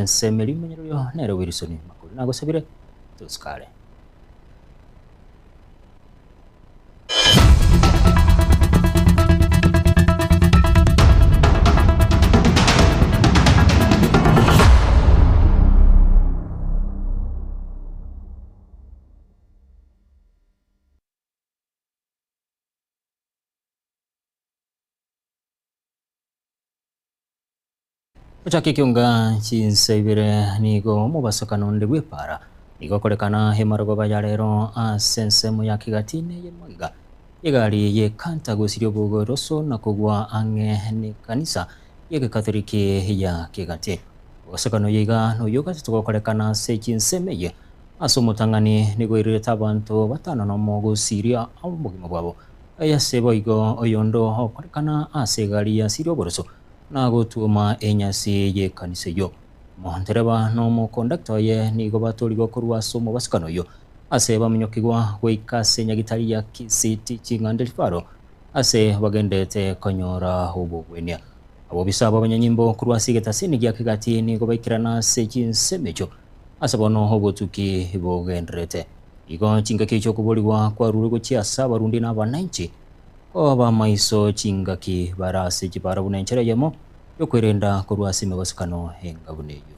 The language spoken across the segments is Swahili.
Enseme limenyereyo nero Wilson makuru nagosabire tuskale. Uchaki kiunga chinsebire nigo mubasokano ndebwe para nigo kolekana hemarogo bajarero sensemu ya kigatine yemwiga igari ye kanta gusiryo bugoroso na kugwa ange ni kanisa ye katoliki ya kigati basokano yiga no yoga tukokolekana se chinsemeye asomutangani nigo ireta abantu batano no mogo siria amugimo bwabo ayasebo igo oyondo okolekana asegari ya siryo boroso na gutuma enyasi ye kanisa yo montereba no mo conductor ye nigo batoligo kurwa somo basikano yo ase bamenyokigwa gwikase nyagitari ya kisiti chingandeli faro ase bagendete konyora ubugwenya abo bisaba abanyanyimbo kurwa sigeta sini gya kigati nigo baikirana se chinsemejo ase bono obutuki bogendrete igo chingaki cyo kubuliwa kwa rurugo chiasa barundi na bananchi oba maiso chingaki barase jibara bunenchera yemo yokwirenda kurwasi mebasikano hengabuneyo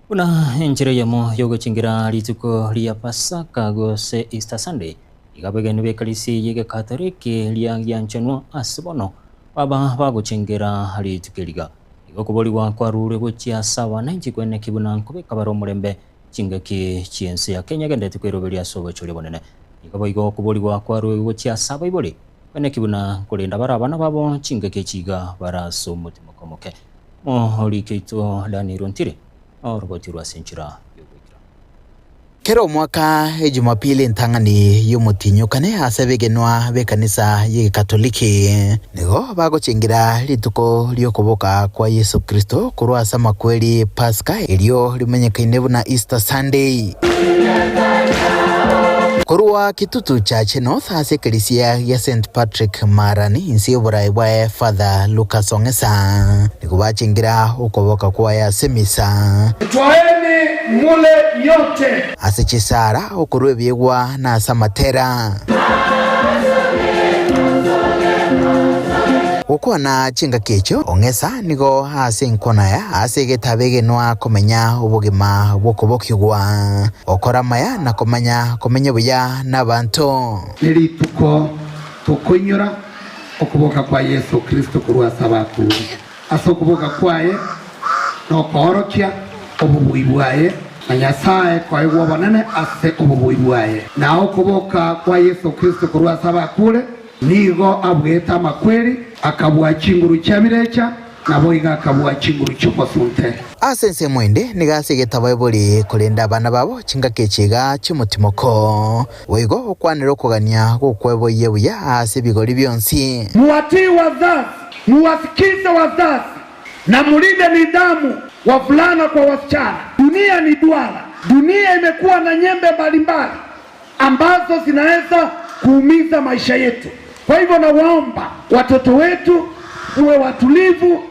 una enjere yamo yogo chingira lituko liya pasaka gose Easter Sunday igabegene bekalisi yege katoliki liya yanchenwa asibono baba bago chingira litukeliga igokuboliwa kwa rure gochia sawa nanji kwene kibuna kubeka baro mulembe chingaki chiense ya Kenya gende tukwerobelia sobo chole bonene igabo igokuboliwa kwa rure gochia sawa iboli kwene kibuna kulinda barabana babo chingaki chiga baraso mutima komoke moholi keito Dani Rontire roboti rwa senchira yobekira kero mwaka Jumapili ntangani yumutinyukane asebegenwa bekanisa ye katoliki nigo bagochingira lituko lyokoboka kwa Yesu Kristo kurwa sama kweli Pasaka ilio limenyekaine na Easter Sunday kurwa kitutu cha North ase Ecclesia ya St Patrick Marani insiyobora ibwa Father Lucas Ongesa nikubachingira ukoboka kwa ya semisa twaeni mule yote ase chisara ukurwe byegwa na samatera ukona chinga kecho Ongesa nigo ase nkona ya ase getabegenwa komenya ubugima bwokobokigwa okora maya na komenya buya n'abantu nilituko tukunyura okuboka kwa Yesu Kristo kurwa sabaku aso kuboka kwaye no korokia obubuibwaye na Nyasaye kwa igwa banene ase obubuibwaye na okuboka kwa Yesu Kristo kurwa sabakule nigo abweta makweli akabwa chinguru chabirecha nabo iga akabwa chinguru cy'umusunte asense mwende nigasegeta bayiboli kulenda abana babo chinga kechiga cy'umutimoko wigo okwanira okugania gokwebo yebuya ase bigori byonsi muwatii wazazi muwasikize wazazi na mulinde nidhamu wavulana kwa wasichana. Dunia ni duara, dunia imekuwa na nyembe mbalimbali ambazo zinaweza kuumiza maisha yetu. Kwa hivyo nawaomba watoto wetu muwe watulivu,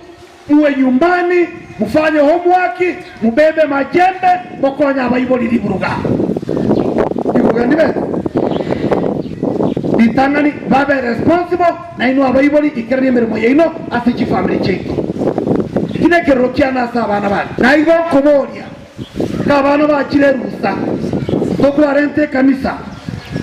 muwe nyumbani, mufanye homework, mubebe majembe, mokonya abayiboli liburuga. Liburuga ndibe? Bitangani babe responsible na ino abayiboli ikereye mirimo yeino asichi family check. Kine kerokia na sabana bana. Na ibo koboria. Kabana bakire rusa. Tokwarente kanisa.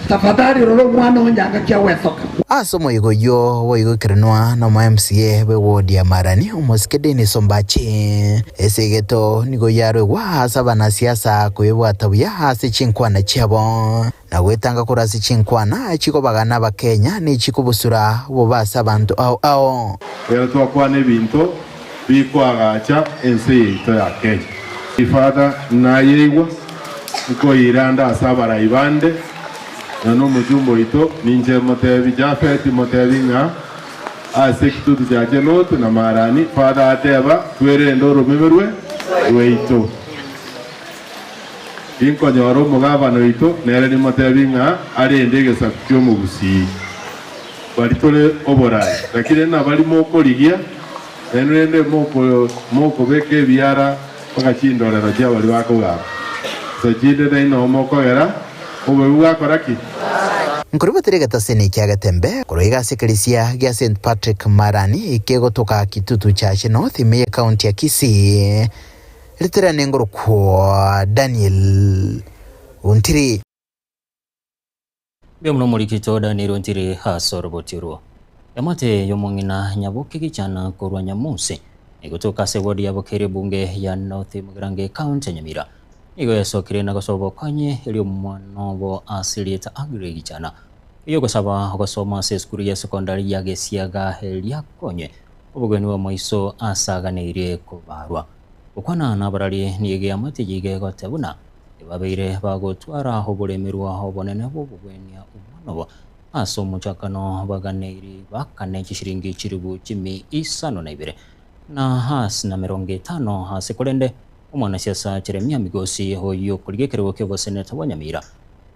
Tafadhali roro mwana onyanga kya wesoka. asomo igoyo woigo kirenwa no MCA we wodi ya Marani umusikede sombachi esegeto nigo yarwe wa asaba na siasa kuibwa tabuya ase chinkwana chiabo na gwetanga kurasi chinkwana chiko bagana bakenya ni chiko busura bobasa abantu ao Pero twakwane binto bikwagacha ensi to ya Kenya. Ifada na yegwa uko iranda asabara ibande na no mujumbo ito ninje motebi jafeti motebi nga asektu tujaje notu na marani fada ateba twere ndoro memerwe weito inko nyoro mugabano ito nere ni motebi nga ari ndege sakyo mugusi baritole oborai lakini na bali mokorigia enende moko beke biara bakachindorera jya bali bakoga so jide dai no mokogera obuwa koraki nkuribo terega sene kya gatembe kuroiga sekelisia gya St Patrick Marani kegotoka Kitutu Church North Meya County ya Kisii literane ngoro kwa Daniel Untiri Bemno murikito Daniel Untiri hasorobotiro Yamate yomongina nyaboke kichana korwa nyamusi igotoka sewodi ya bokere bunge ya North Mugirange County Nyamira igo yasokire na gosobo kanye elio mwanobo asilieta agre kichana iyo gosaba gosoma se skuru ya sekondari ya Gesiaga helia konye ubugeni wa maiso asaganire kubarwa ukwana nabarari niyege amate yige gotebuna ibabeire bagotwara hoboremerwa hobonene bubugeni ya umanobo aso muchakano baganiri bakane kishiringi chiribu chimi isano naibere na has na meronge tano hasekolende umwana siasa Jeremia Migosi hoyo kuligekerwa kyo seneta wa Nyamira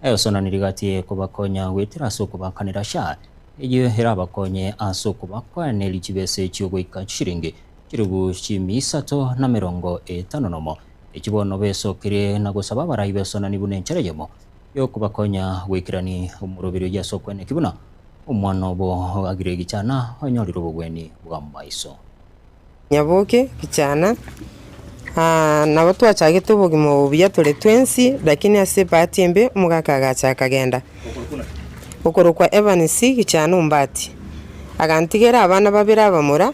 ayosona nirigatie kubakonya wetira soko bakanira sha iyo herabakonye asoko bakwane lijibese cyogwika chiringi chiribu chimi isato na merongo etano nomo ikibono beso kire nagosaba barayibesona nibunencereyemo yo kubakonya wikirani umurubiro ya soko ne kibuna umwana bo agiregi cyana hanyoriro bugweni bwa maiso nyaboke kichana na watu wachage tubugimo bya tole twensi lakini ase batembe mugaka gacha kagenda ukoro kwa Evans kichana umbati agantigera abana babira bamura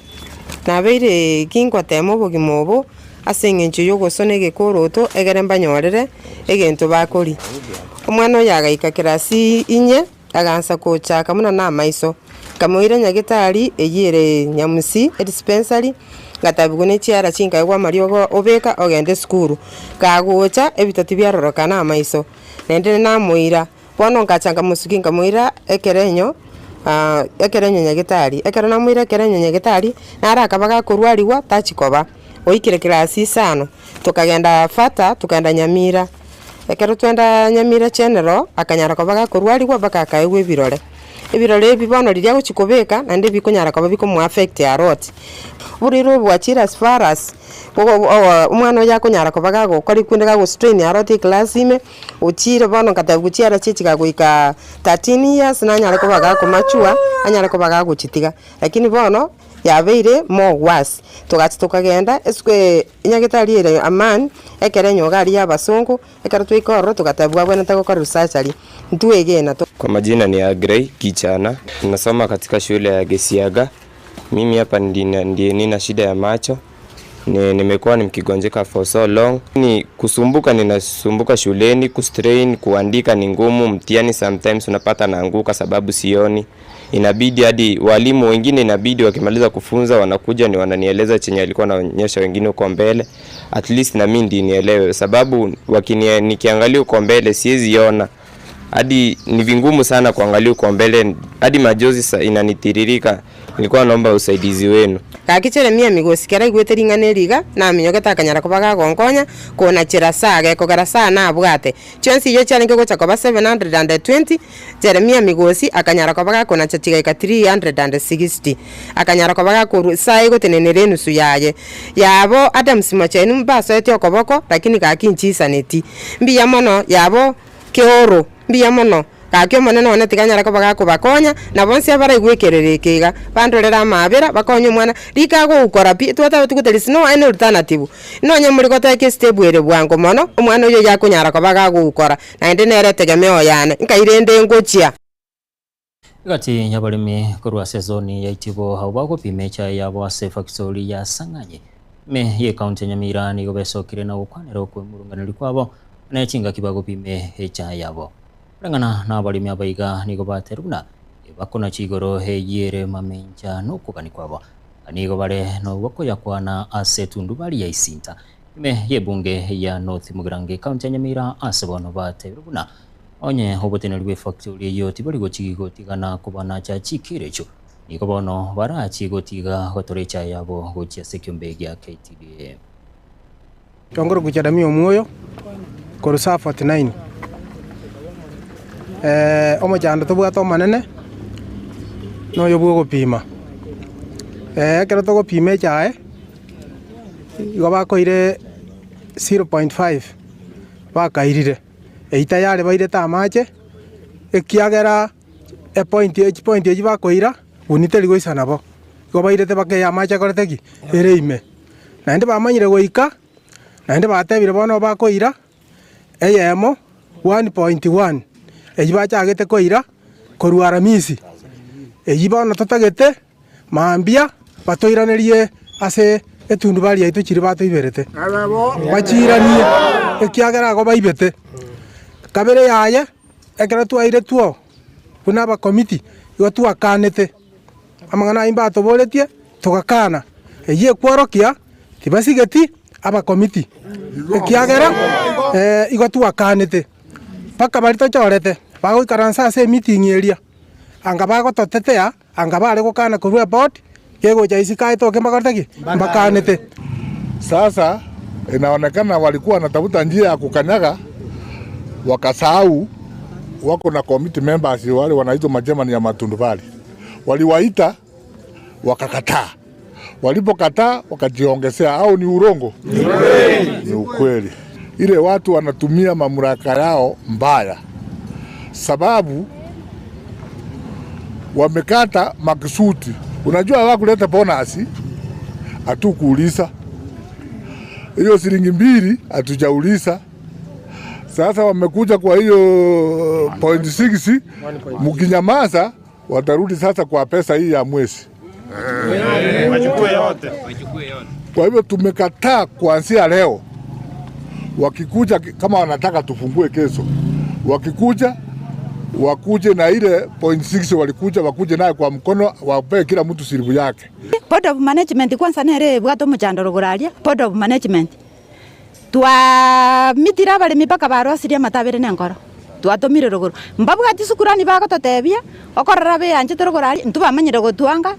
nabeire kingwa temo bugimo bo asengencho yogosone gekoroto egeremba nyorere egento bakori umwana yagaika kirasi inye agansa kochaka muna na maiso kamuire nyagitari eyire nyamusi dispensary gatabugune chiara chinka yagwa mariogo obeka ogende skuru kagocha ebitati byaroroka na maiso nende na muira bono ngachanga musukinga muira ekerenyo nyagitari ekera na muira ekerenyo nyagitari nara kabaga kurwariwa tachikoba oikire kirasi sano tukagenda fata tukagenda Nyamira ekero twenda Nyamira general akanyara kabaga kurwariwa baka kaewe birore ebirore bibono liria guchikobeka nande bikunyara kaba bikomu affect ya rot buriro bwachira as far as umwana yakunyara kabaga gukora kwendega go strain ya rot class ime uchire bono katabuchira chichika guika 13 years nanyara kabaga kumachua anyara kabaga guchitiga lakini bono yabeire mo was tukagenda eswe nyagitari ire aman ekerenyo gari ya basungu ekara twikoro tukatabwa bwana takokora research ali ntuegena to. Kwa majina ni Agrey Kichana, nasoma katika shule ya Gesiaga. Mimi hapa ndiye nina shida ya macho. Nimekuwa nikigonjeka for so long. Ninasumbuka shuleni, kustrain, kuandika ni ngumu, mtihani sometimes unapata naanguka sababu sioni. Inabidi hadi walimu wengine inabidi wakimaliza kufunza wanakuja ni wananieleza chenye alikuwa anaonyesha wengine uko mbele. At least na mimi ndiye nielewe sababu nikiangalia uko mbele siwezi ona. Hadi ni vingumu sana kuangalia uko mbele, hadi majozi inanitiririka. Nilikuwa naomba usaidizi wenu. Kakichere mia Migosi kera igweteringa neriga na minyoga kanyara kubaga gonkonya kona chirasage kogarasa na bwate chonsi yo challenge go chakoba 720 Jeremia Migosi akanyara kubaga kona chachiga 360 akanyara kubaga ku sai go tenenere nusu yaye yabo Adams machenu mbaso etyo koboko lakini kakinchisa neti mbiya mono yabo keoro mbiya mono kakyo monene one tiganyara kubaga kubakonya na bonse abara igwekererekega bandorera mabera bakonyo mwana rikago ukora pi twata tukutelisi no any alternative no nyamuri goteke stable bwango mono umwana uyo yakunyara kubaga gukora na ende nere tegemeo yane nkairende ngochia gati nyabarimi kurwa sezoni ya itibo hawako pimecha ya bwase factory ya Sanganye me ye county Nyamira ni gobesokire na ukwanero ku murunganiri kwabo na chinga kibago pime hecha yabo rangana na abalimi abaiga nigo bateruna bakona chigoro heyere mamenja no kugani kwabo anigo bare no gokoya kwana asetundu bali ya isinta ime yebunge ya North Mugirange County ya Nyamira asebono bateruna onye hobotenelwe factory yo tibali gochigo tigana kubana cha chikirecho niko bono bara chigo tiga gotorecha yabo gochia sekyombe ya KTDA Chongoro kuchadamio moyo korusa 49 omo jando to bwato manene no yobugo gopima kero to gopime chae igo bakoire 0.5 bakairire eita yare baire tamache ekiagera point eji bakoira uniteri goisa nabo igo baire te bake yamache koreteki ereime naende bamanyire goika naende batebire bono bakoira eyemo 1.1 eji bachagete koira korwara misi eji bono totagete mambia batoiranerie ase etundu bari yaito chiri batoiberete bachiranie ekiagera go baibete kabere yaye ekera twaire tuo buna ba committee igo twakanete amangana imba toboretie tugakana eyi kworokia tibasigeti aba committee ekiagera igo twakanete paka bari tochorete bagoikaransa ase meeting area anga bagototetea anga bare gukana ku report kego cha isikai toke makartaki bakanete. Sasa inaonekana walikuwa wanatafuta njia ya kukanyaga wakasahau wako na committee members wale wanaitwa majemani ya matundubali. Waliwaita wakakataa. Walipokataa wakajiongezea au ni urongo? Ni ukweli. Ile watu wanatumia mamlaka yao mbaya. Sababu wamekata makusudi. Unajua hawakuleta bonasi hatukuuliza. Hiyo shilingi 2 hatujauliza. Sasa wamekuja kwa hiyo 0.6 mkinyamaza watarudi sasa kwa pesa hii ya mwezi. Wachukue yote. Kwa hivyo tumekataa kuanzia leo. Wakikuja kama wanataka tufungue kesho. Wakikuja wakuje na ile 0.6 walikuja wakuje naye kwa mkono wape kila mtu siribu yake. Board of management kwanza nere bwato mchandoro guraria board of management twa mitira bale mipaka barosiria matabere nenkoro twatomire rogoro mbabwa ati sukurani bako totebia okorora be anje torogorari ntuba manyire gotwanga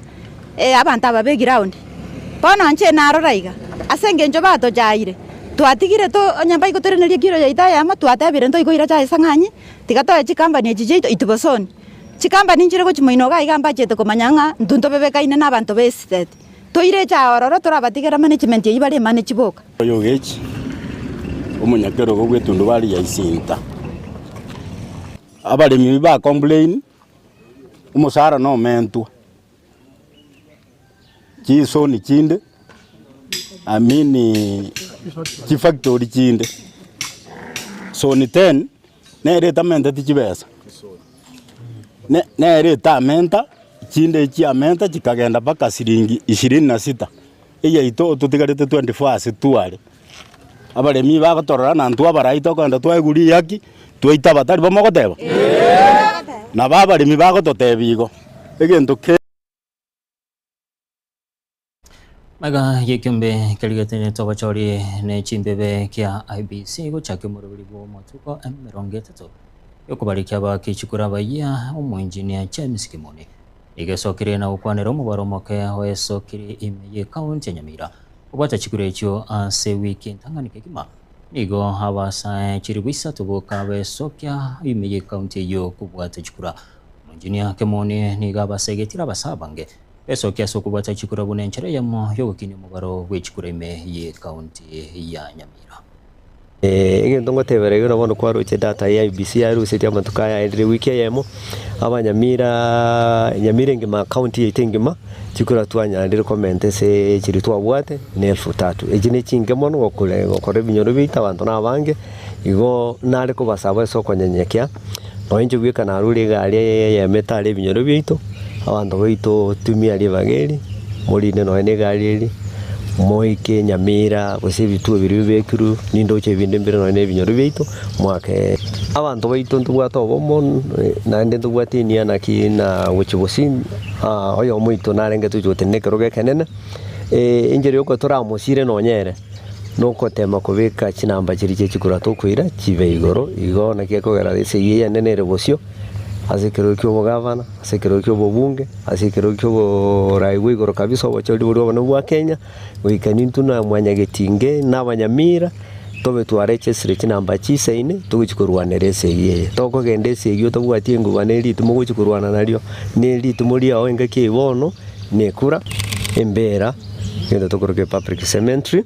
abantu ababe ground bono nche naroraiga asenge njo bato jaire twatigire to nyamba ikotereneria kiro ya itaya ama twatebire ndo ikoira cha isanganyi tigatoe chikambani ejije itubosoni chikambani njire gochimoinoga igamba chete komanyanga ndunto bebekaine nabantu be state toire cha ororo torabatigera management yibali manage boka yogechi umunyakero gwe tundu bali ya isinta abalimi ba complain umusara no mentu chisoni chinde amini chifactory chinde so ni 10 nere tamenta tichibesa nere tamenta chinde chi amenta chikagenda paka shilingi 26 iya ito tutigarite 24 tuale abalemi bagotorora na ntu abaraito kwenda tweguri yaki twaita batari bamogoteba na babalemi bagototebigo egento ke maga yekyombe kaligatene tobachori ne chimbebe kya IBC gochake murubiri bo motuko M23 yokubarikia bakichukura bayia omuengineer James Kimoni igesokire na ukwanero mubaromoke hoesokire imeye county Nyamira ubata chikure echo ase weekend tanganike kima nigo habasa chiribisa tuboka besokya imeye county yo kubwata chikura engineer Kimoni niga basegetira basabange esokya sokubwata chikura bunenchere yamo yogokini mubaro wechikura imeye county ya Nyamira egento ngoteberege no bono kwaroche data ya IBC yarusetia matukaya endire wiki yemo Nyamira ngima county itengima chikura twanya ndire comment se chiri twabwate ne 3000 ejine chingemo no gokore binyoro bita bantu nabange igo nare ko basaba soko nyenyekya no inje gwika na ruri gari ya metale binyoro bito abantu bito tumia libageri muri no ene gari Moike Nyamira gose bitu biri bekuru nindo che binde mbere no ne binyoru beito mwake abantu baito ntubwata obomo nande ntubwati ni anaki na wichibosin oyo muito narenge tujote nekeroge kenene injeri yoko turamusire nonyere nuko tema kubika kinamba kiri cye kigura tokwira kibe igoro igo nakekogera ese yiye nene rebosio asekero kyo gavana asekero kyo bunge asekero kyo raiwe igoro kabisa wachori buri bana bwa Kenya wikanintu na mwanyagetinge n'abanyamira tobe twareche sire kinamba kiseine tugikurwanere ese yiye toko gende ese yiyo tobwatie ngubane ritumo gukurwana naryo ne ritumo riyo enga kibono nekura embera kendo tokoroke public cemetery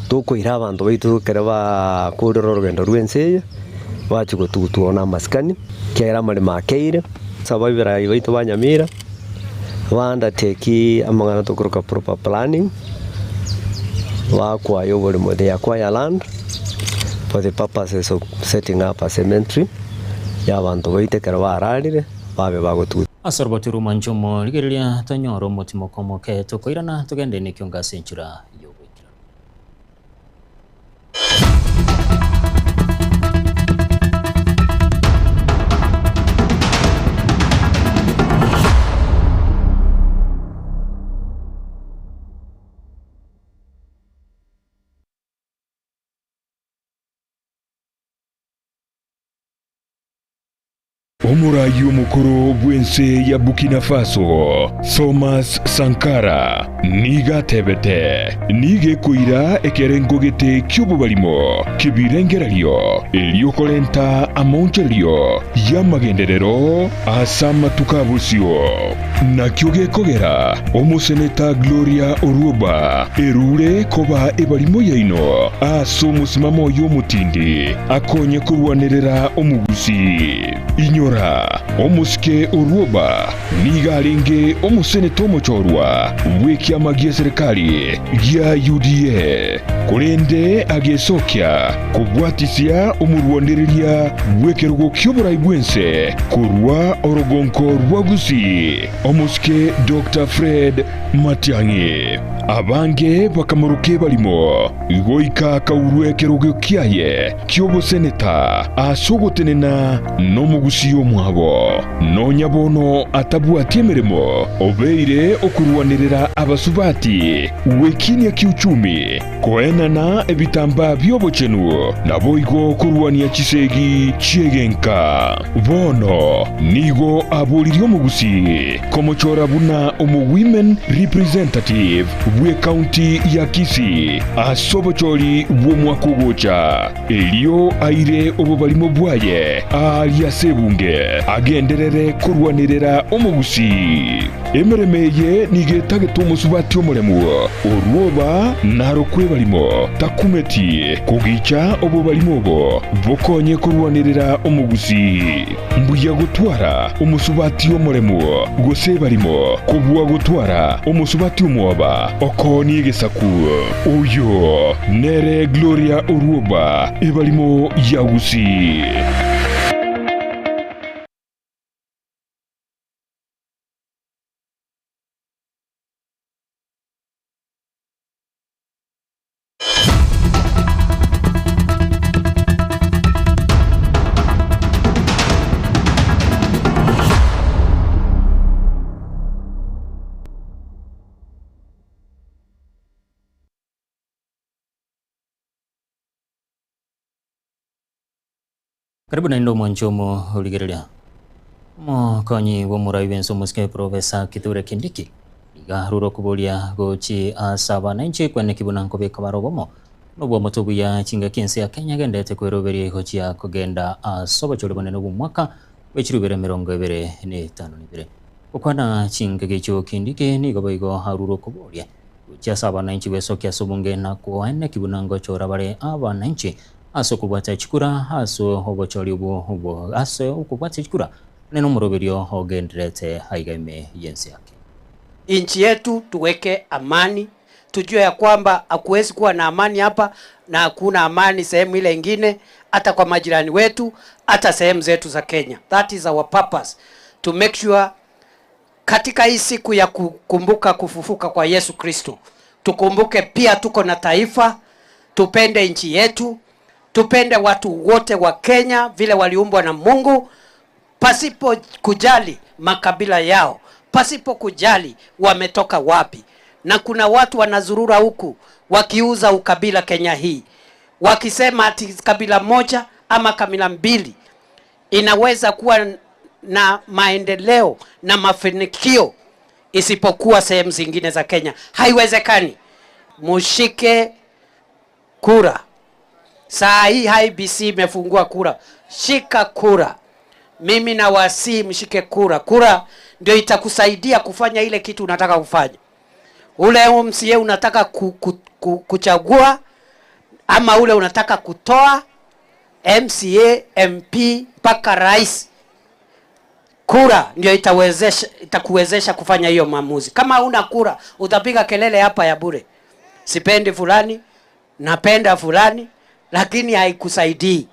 tukoira abantu baitu keraba kurero rugendo rwense wacu gutuona maskani kera mari makeire sababira baitu banyamira wanda teki amangana tokoroka proper planning kwa yo bori mode acquire land for the purposes of setting up a cemetery ya abantu baite keraba ararire babe bagotu asorbotiru manjomo ligeria tanyoro motimo komoke tokoirana tugende ne kyonga senchura Omurayi omukuru bwense ya Burkina Faso Thomas Sankara niga tebete nige kuira ekerengo gete kyobo balimo kibirengeralio eliokolenta amoncelio ya magenderero asama tukabusio na kyoge kogera omuseneta Gloria Oruoba erure koba ebalimo yaino aso musimamo y'omutindi akonye kurwanerera omugusi inyora omuske Oruoba niga alenge omuseneta omochorwa wiki magia serikali ya UDA kurende agesokya kubwatisia omurwandereria wekerugo kyobora ibwense kurwa orogonko rwagusi omuske Dr. Fred Matiang'i abange bakamuruke balimo goika kaurwe kerugo kyaye kyobo seneta asogotenena nomugusi omwabo nonyabono atabwati emirimo obeire okurwanirira abasubati wekinia kiuchumi koenana ebitamba byobochenu naboigo kurwania chisegi chiegenka bono nigo aboliri omugusi komochora buna omu women representative we county ya Kisii asobochori bw'omwaka ogocha elio aire obubalimo bwaye alia sebunge agenderere kurwanirira omugusi emeremeye nigetageto omusubati omulemu Oruoba narokwe balimo takumeti kugicha obubalimo obo bokonye kurwanirira omugusi mbuya gutwara omusubati omulemu gose balimo kubwa gutwara omusubati omwoba okoni gesaku oyo nere Gloria Oruoba ebalimo yagusi. Karibu na ndo mwanchomo uligerelia konyi womurai wenso muske Profesa Kithure Kindiki igaruro kubolia gochi asaba nanchi kwene kibunanko bekabarobomo nobwo mutubu ya chinga kense ya Kenya gendete kweroberie gochi ya kugenda asoba chulibone no mwaka wechirubere 2025 ukwana chinga gicho Kindiki ni goboigo haruro kubolia gochi asaba nanchi wesokia subunge na kuane kibunango chora bare aba nanchi aso kubata chikura aso obochori ubo aso kubata chikura neno muroberio hogendrete haigame yensi yake. Inchi yetu tuweke amani, tujue ya kwamba hakuwezi kuwa na amani hapa na hakuna amani sehemu ile nyingine, hata kwa majirani wetu, hata sehemu zetu za Kenya. That is our purpose, to make sure katika hii siku ya kukumbuka kufufuka kwa Yesu Kristo Tukumbuke pia tuko na taifa, tupende nchi yetu, tupende watu wote wa Kenya vile waliumbwa na Mungu, pasipo kujali makabila yao, pasipo kujali wametoka wapi. Na kuna watu wanazurura huku wakiuza ukabila Kenya hii, wakisema ati kabila moja ama kabila mbili inaweza kuwa na maendeleo na mafanikio isipokuwa sehemu zingine za Kenya. Haiwezekani. Mushike kura. Saa hii IEBC imefungua kura. Shika kura. Mimi na wasi mshike kura. Kura ndio itakusaidia kufanya ile kitu unataka kufanya. Ule MCA unataka kuchagua ama ule unataka kutoa, MCA, MP mpaka rais. Kura ndio itakuwezesha kufanya hiyo maamuzi. Kama una kura, utapiga kelele hapa ya bure. Sipendi fulani, napenda fulani, lakini haikusaidii.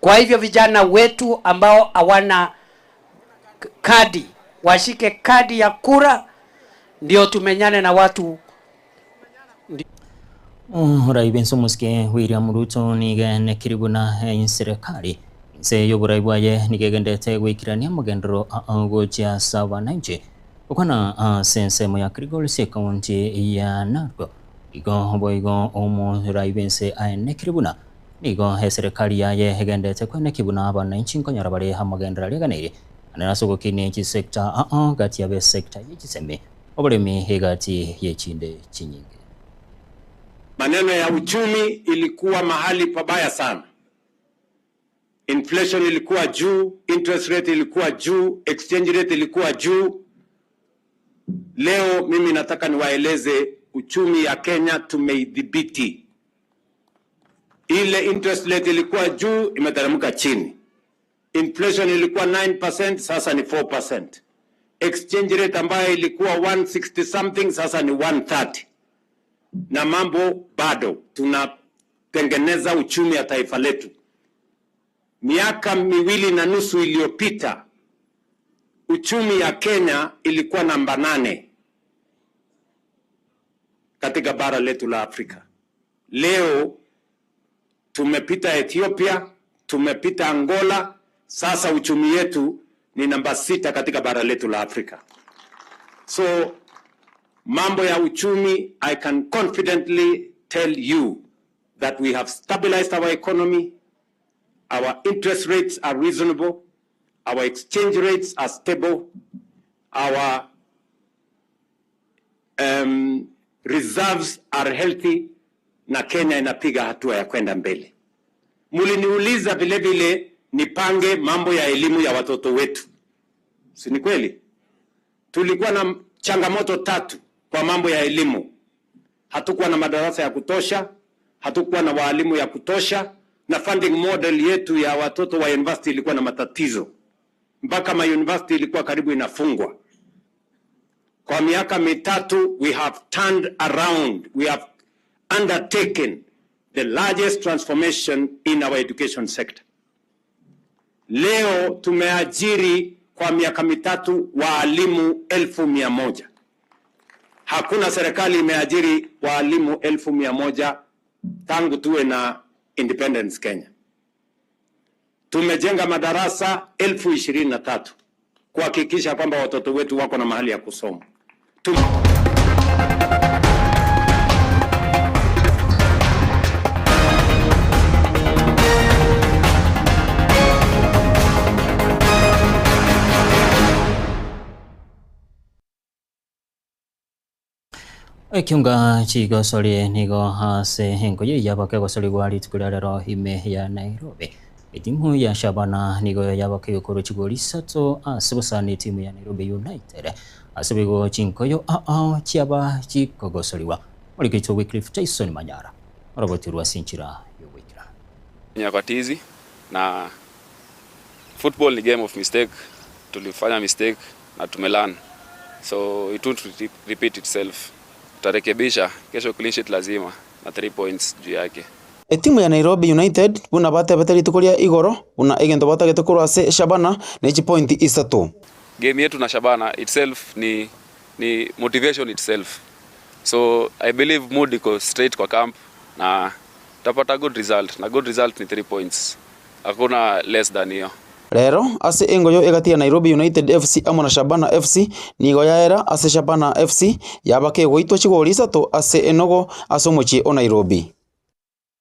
Kwa hivyo vijana wetu ambao hawana kadi, washike kadi ya kura, ndio tumenyane na watu. Raibenso muske William Ruto nigene kiribuna serikali nse yoburai bwaye nigegendete gwikirania mugendero gocha sawa nanje ukana sense moya krigol se kaunti ya Narok igo boigo omo Raibense aene kiribuna nigo serikali yaye hegendete kwene kibuna abananchi nkonyara bari hamagendera leganire anasoko kini chi sector gati ya sector yichiseme oburemi hegati yechinde chinyingi. Maneno ya uchumi ilikuwa mahali pabaya sana. Inflation ilikuwa juu, interest rate ilikuwa juu, exchange rate ilikuwa juu. Leo mimi nataka niwaeleze uchumi ya Kenya tumeidhibiti. Ile interest rate ilikuwa juu, imeteremka chini. Inflation ilikuwa 9%, sasa ni 4%. Exchange rate ambayo ilikuwa 160 something, sasa ni 130. Na mambo bado, tunatengeneza uchumi ya taifa letu. Miaka 2.5 iliyopita, uchumi ya Kenya ilikuwa namba 8 katika bara letu la Afrika. Leo tumepita Ethiopia, tumepita Angola, sasa uchumi yetu ni namba 6 katika bara letu la Afrika. So mambo ya uchumi, I can confidently tell you that we have stabilized our economy, our interest rates are reasonable, our exchange rates are stable, our reserves are healthy, na Kenya inapiga hatua ya kwenda mbele. Muliniuliza vile vile nipange mambo ya elimu ya watoto wetu. Si ni kweli? Tulikuwa na changamoto 3 kwa mambo ya elimu. Hatukuwa na madarasa ya kutosha, hatukuwa na walimu ya kutosha, na funding model yetu ya watoto wa university ilikuwa na matatizo. Mpaka ma university ilikuwa karibu inafungwa. Kwa miaka 3 we have turned around, we have undertaken the largest transformation in our education sector. Leo tumeajiri kwa miaka 3 walimu 1,100. Hakuna serikali imeajiri walimu 1,100 tangu tuwe na independence Kenya. Tumejenga madarasa 23,000 kuhakikisha kwamba watoto wetu wako na mahali ya kusoma. Kiunga chigosori nigo hase hengo yabake gosori gwali tukurarero hime ya Nairobi. Timu ya Shabana nigo yabake yokoro chigoli sato asibusani timu ya Nairobi United. Asibigo chinkoyo chiaba chikogosoriwa. Olikito Wycliffe Jason Manyara. Robert Rwasinchira yowikira. Nyakatizi na football ni game of mistake. Tulifanya mistake na tumelearn. So it won't repeat itself. Tutarekebisha kesho, clean sheet lazima na 3 points juu yake. Timu ya Nairobi United buna bate beteri tukulia igoro una egento bata getukuru ase Shabana na each point isatu. Game yetu na Shabana itself ni motivation itself. So I believe mood iko straight kwa camp na tapata good result. Na good result ni 3 points. Hakuna less than hiyo. Rero ase engoyo egatia Nairobi United FC amona Shabana FC nigo yaera ase Shabana FC yabake goitwa chigori 3 ase enogo asomochi o Nairobi.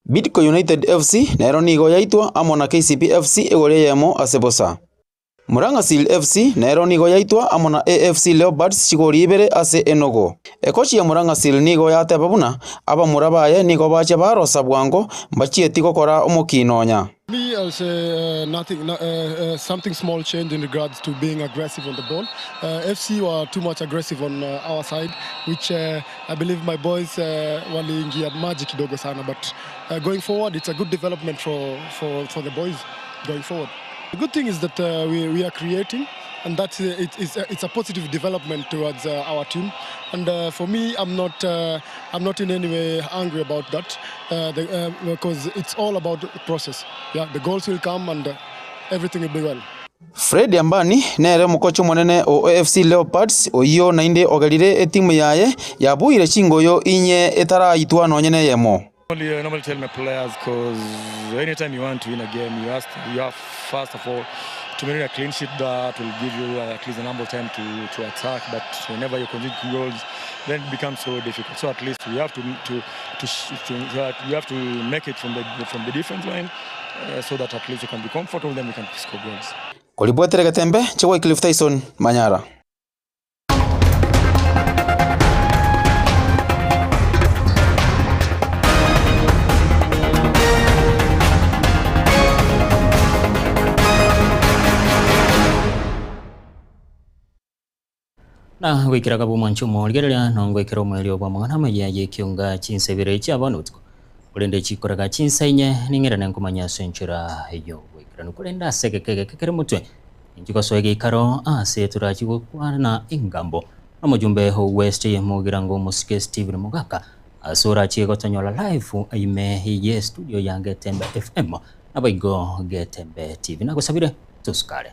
Bidco United FC nero nigo yaitwa amona KCB FC egore yemo ase Bosa. Murang'a Seal FC nero nigo yaitwa amona AFC Leopards chigori 2 ase enogo. Ekochi ya Murang'a Seal nigo yate babuna aba murabaye nigo bache barosa bwango mbachieti gokora omokinonya. Me, I'll say something small change in regards to being aggressive on the ball. FC were too much aggressive on our side, which I believe my boys waliingia maji kidogo sana. But going forward, it's a good development for the boys going forward. The good thing is that we are creating, and that's it's a positive development towards our team. And for me, I'm not in any way angry about that, because it's all about the process. Yeah, the goals will come and everything will be well. Fred Ambani nere mukocho monene o AFC Leopards oyo nainde ogarire etimu yaye yabuire chingoyo inye etara itwa nonyene yemo. I normally tell my players, because anytime you want to win a game, you have first of all to make a clean sheet that will give you at least a number of time to attack. But whenever you concede goals, then it becomes so difficult. So at least we have to make it from the defense line, so that at least you can be comfortable, then we can score goals. Kolibwetere Gatembe, Chewai Cliff Tyson, Manyara. Na gwikira kabuma nchumo ligerera nongwikira omweli obwa mwana mayaye kiunga chinsebere cha banutko kulende chikoraga chinsainye ningirane nkumanya senchura eyo gwikira nukulenda sekekeke kekere mutwe injiko soege ikaro ase turachigukwana ingambo nomujumbe ho West mugirango musike Steven Mugaka asura chigo tonyola live aime ye studio ya Getembe FM abaigo Getembe TV nagusabire tuskare.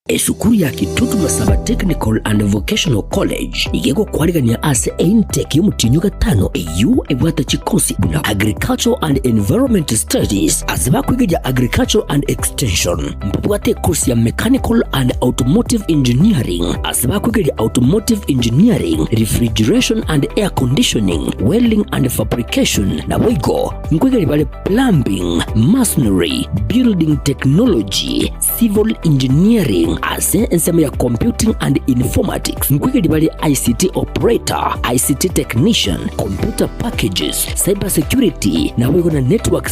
Esukuru ya Kitutu Masaba Technical and Vocational College igego kwarigania ase intake y'umutinyu gatano EU ebwata chikosi buna Agricultural and Environment Studies azaba kwiga Agricultural and Extension mbwate course ya Mechanical and Automotive Engineering azaba kwiga Automotive Engineering, Refrigeration and Air Conditioning, Welding and Fabrication na wigo mkwiga bale Plumbing, Masonry, Building Technology, Civil Engineering ase ensema ya Computing and Informatics mkwige bali ICT Operator, ICT Technician, Computer Packages, Cyber Security na wigo na Networks